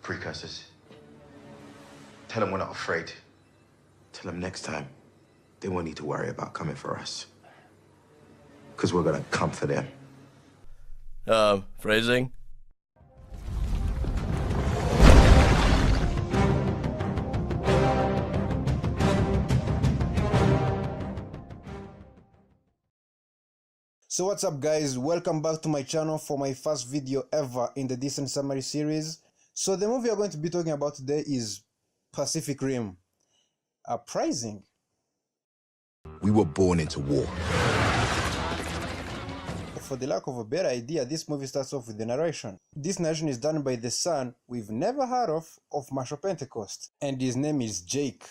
precursors. Tell them we're not afraid. Tell them next time they won't need to worry about coming for us. Because we're gonna come for them. Phrasing? So what's up guys, welcome back to my channel for my first video ever in the Decent Summary series. So the movie we're going to be talking about today is Pacific Rim, Uprising. We were born into war. For the lack of a better idea, this movie starts off with the narration. This narration is done by the son we've never heard of Marshall Pentecost, and his name is Jake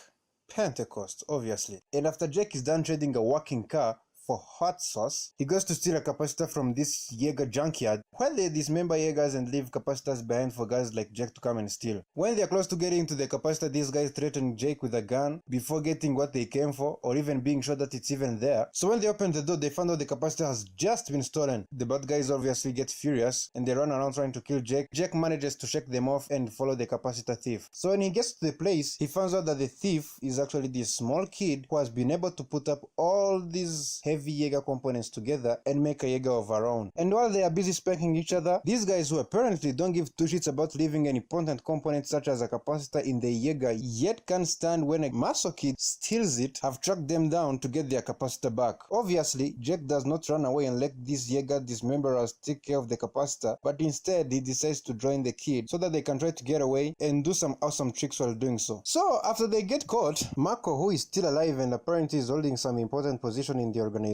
Pentecost, obviously. And after Jake is done trading a working car for hot sauce, he goes to steal a capacitor from this Jaeger junkyard, while they dismember Jaegers and leave capacitors behind for guys like Jake to come and steal. When they're close to getting into the capacitor, these guys threaten Jake with a gun before getting what they came for, or even being sure that it's even there. So when they open the door, they find out the capacitor has just been stolen. The bad guys obviously get furious and they run around trying to kill Jake. Jake manages to shake them off and follow the capacitor thief. So when he gets to the place, he finds out that the thief is actually this small kid who has been able to put up all these heavy Jaeger components together and make a Jaeger of her own. And while they are busy spanking each other, these guys, who apparently don't give two shits about leaving an important component such as a capacitor in the Jaeger, yet can't stand when a muscle kid steals it, have tracked them down to get their capacitor back. Obviously, Jake does not run away and let these Jaeger dismemberers take care of the capacitor, but instead he decides to join the kid so that they can try to get away and do some awesome tricks while doing so. So after they get caught, Marco, who is still alive and apparently is holding some important position in the organization,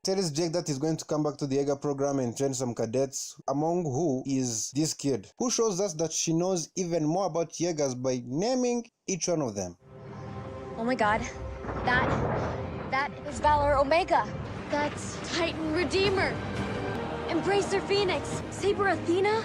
tells Jake that he's going to come back to the Jaeger program and train some cadets, among who is this kid, who shows us that she knows even more about Jaegers by naming each one of them. Oh my god, that is Valor Omega. That's Titan Redeemer. Embracer Phoenix. Saber Athena.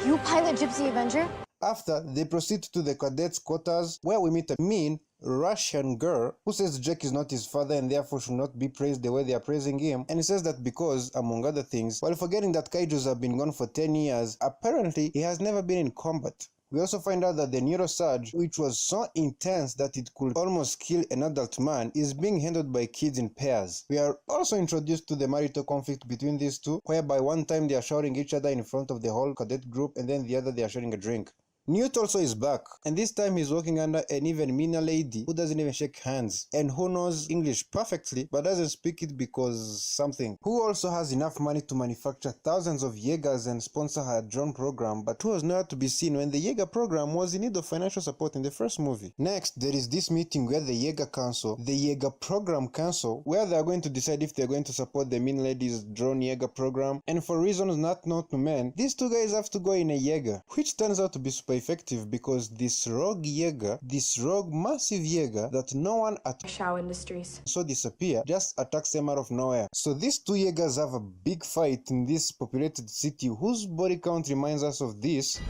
You pilot Gypsy Avenger? After, they proceed to the cadets' quarters, where we meet a mean Russian girl who says Jake is not his father and therefore should not be praised the way they are praising him, and he says that because, among other things, while forgetting that kaijus have been gone for 10 years, apparently he has never been in combat. We also find out that the neurosurge, which was so intense that it could almost kill an adult man, is being handled by kids in pairs. We are also introduced to the marital conflict between these two, whereby one time they are shouting each other in front of the whole cadet group and then the other they are sharing a drink. Newt also is back, and this time he's working under an even meaner lady who doesn't even shake hands and who knows English perfectly but doesn't speak it because something, who also has enough money to manufacture thousands of Jaegers and sponsor her drone program, but who was nowhere to be seen when the Jaeger program was in need of financial support in the first movie. Next, there is this meeting where the Jaeger Council, the Jaeger Program Council, where they are going to decide if they're going to support the mean lady's drone Jaeger program, and for reasons not known to men, these two guys have to go in a Jaeger, which turns out to be super effective because this rogue Jaeger, this rogue massive Jaeger that no one at Shaw Industries so disappear, just attacks them out of nowhere. So these two Jaegers have a big fight in this populated city whose body count reminds us of this.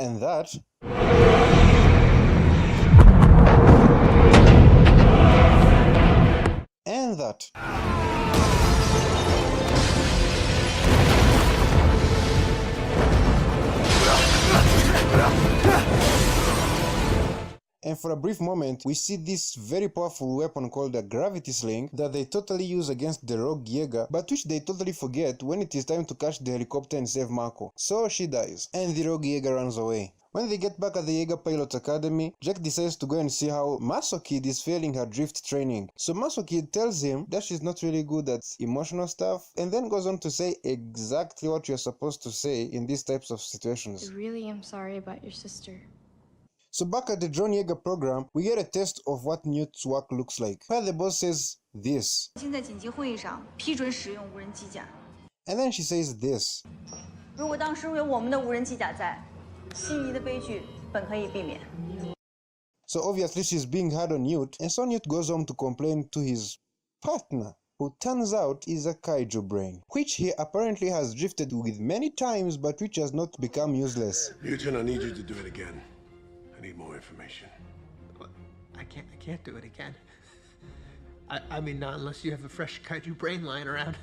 And that. And that. And for a brief moment, we see this very powerful weapon called a gravity sling that they totally use against the rogue Jaeger, but which they totally forget when it is time to catch the helicopter and save Marco. So she dies, and the rogue Jaeger runs away. When they get back at the Jaeger Pilot Academy, Jack decides to go and see how Muscle Kid is failing her drift training. So Muscle Kid tells him that she's not really good at emotional stuff, and then goes on to say exactly what you're supposed to say in these types of situations. I really am sorry about your sister. So back at the drone Jaeger program, we get a taste of what Newt's work looks like, where the boss says this. And then she says this. So obviously she's being hard on Newt, and so Newt goes home to complain to his partner, who turns out is a kaiju brain, which he apparently has drifted with many times but which has not become useless. Newton, I need you to do it again. I need more information. I can't do it again. I mean, not unless you have a fresh kaiju brain lying around.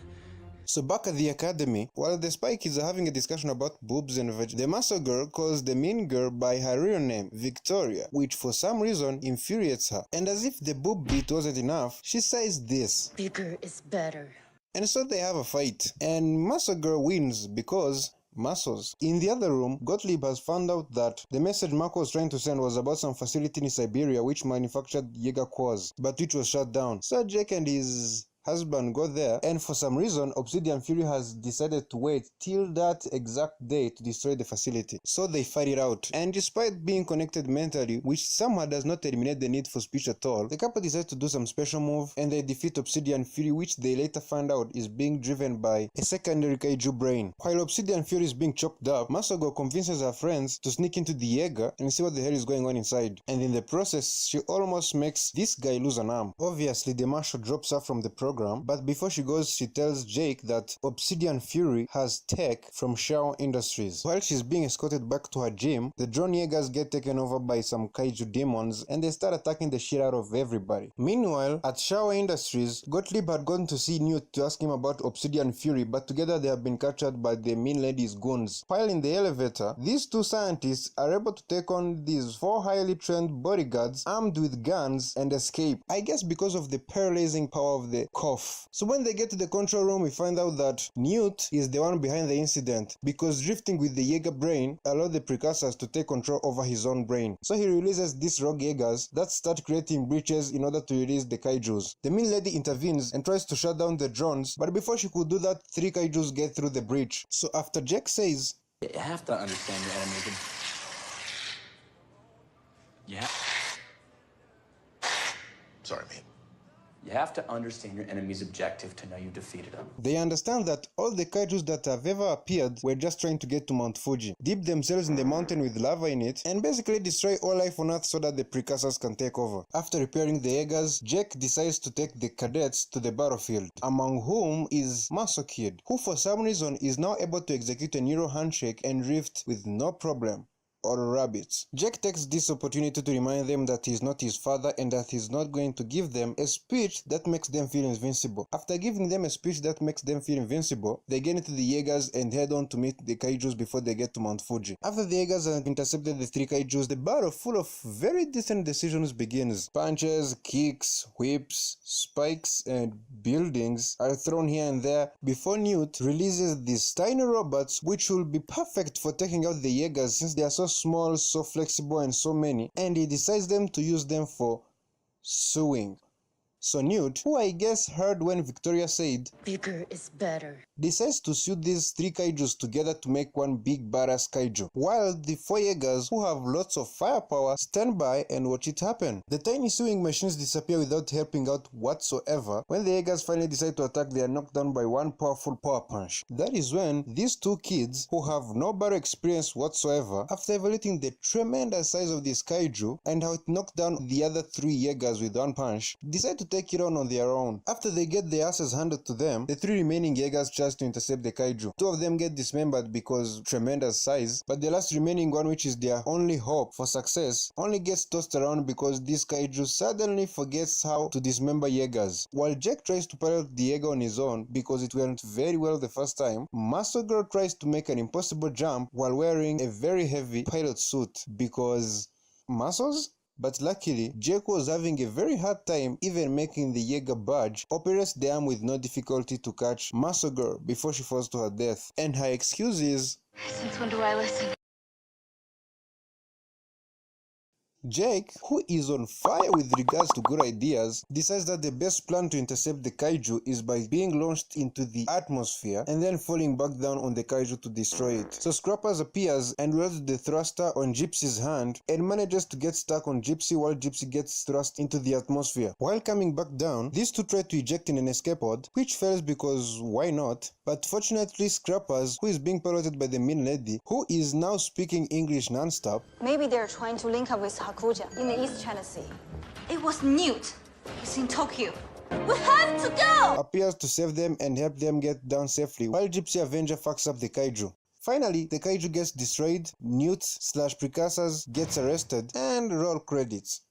So back at the academy, while the Spy Kids are having a discussion about boobs and the muscle girl calls the mean girl by her real name, Victoria, which for some reason infuriates her. And as if the boob beat wasn't enough, she says this: Bigger is better. And so they have a fight, and Muscle Girl wins because muscles. In the other room, Gottlieb has found out that the message Marco was trying to send was about some facility in Siberia which manufactured Jaeger cores, but which was shut down. So Jake and his husband got there, and for some reason Obsidian Fury has decided to wait till that exact day to destroy the facility. So they fight it out, and despite being connected mentally, which somehow does not eliminate the need for speech at all, the couple decides to do some special move and they defeat Obsidian Fury, which they later find out is being driven by a secondary kaiju brain. While Obsidian Fury is being chopped up, Masago convinces her friends to sneak into the Jaeger and see what the hell is going on inside, and in the process she almost makes this guy lose an arm. Obviously the Marshal drops her from the program, but before she goes she tells Jake that Obsidian Fury has tech from Shao Industries. While she's being escorted back to her gym, the drone Jaegers get taken over by some kaiju demons and they start attacking the shit out of everybody. Meanwhile, at Shao Industries, Gottlieb had gone to see Newt to ask him about Obsidian Fury, but together they have been captured by the mean lady's goons. While in the elevator, these two scientists are able to take on these 4 highly trained bodyguards armed with guns and escape, I guess because of the paralyzing power of the cough. So when they get to the control room, we find out that Newt is the one behind the incident, because drifting with the Jaeger brain allowed the precursors to take control over his own brain. So he releases these rogue Jaegers that start creating breaches in order to release the kaijus. The mean lady intervenes and tries to shut down the drones, but before she could do that, 3 kaijus get through the breach. So after Jack says, You have to understand your enemy. Yeah. Sorry, mate. You have to understand your enemy's objective to know you defeated him. they understand that all the kaijus that have ever appeared were just trying to get to Mount Fuji, dip themselves in the mountain with lava in it, and basically destroy all life on Earth so that the precursors can take over. After repairing the Jaegers, Jack decides to take the cadets to the battlefield, among whom is Muscle Kid, who for some reason is now able to execute a neuro handshake and rift with no problem. Or rabbits. Jack takes this opportunity to remind them that he's not his father and that he's not going to give them a speech that makes them feel invincible. After giving them a speech that makes them feel invincible, they get into the Jaegers and head on to meet the kaijus before they get to Mount Fuji. After the Jaegers have intercepted the 3 kaijus, the battle full of very decent decisions begins. Punches, kicks, whips, spikes, and buildings are thrown here and there before Newt releases these tiny robots which will be perfect for taking out the Jaegers since they are so small, so flexible, and so many, and he decides them to use them for sewing. So Newt, who I guess heard when Victoria said, Bigger is better, decides to sew these 3 kaijus together to make one big badass kaiju, while the 4 Jaegers, who have lots of firepower, stand by and watch it happen. The tiny sewing machines disappear without helping out whatsoever. When the Jaegers finally decide to attack, they are knocked down by one powerful power punch. That is when these 2 kids, who have no battle experience whatsoever, after evaluating the tremendous size of this kaiju and how it knocked down the other 3 Jaegers with one punch, decide to take it on their own. After they get their asses handed to them, the 3 remaining Jaegers try to intercept the kaiju. 2 of them get dismembered because tremendous size, but the last remaining one, which is their only hope for success, only gets tossed around because this kaiju suddenly forgets how to dismember Jaegers. While Jack tries to pilot the Jaeger on his own because it went very well the first time, Muscle Girl tries to make an impossible jump while wearing a very heavy pilot suit because muscles? But luckily, Jake was having a very hard time even making the Jaeger badge, operates the arm with no difficulty to catch Muscle Girl before she falls to her death. And her excuse is, Since when do I listen? Jake, who is on fire with regards to good ideas, decides that the best plan to intercept the kaiju is by being launched into the atmosphere and then falling back down on the kaiju to destroy it. So Scrappers appears and wields the thruster on Gypsy's hand and manages to get stuck on Gypsy while Gypsy gets thrust into the atmosphere. While coming back down, these 2 try to eject in an escape pod, which fails because why not? But fortunately Scrappers, who is being piloted by the mean lady, who is now speaking English non-stop, maybe they're trying to link up with Hakuja in the East China Sea. It was Newt. He's in Tokyo. We have to go! appears to save them and help them get down safely, while Gypsy Avenger fucks up the kaiju. Finally, the kaiju gets destroyed, Newt/Precursors gets arrested, and roll credits.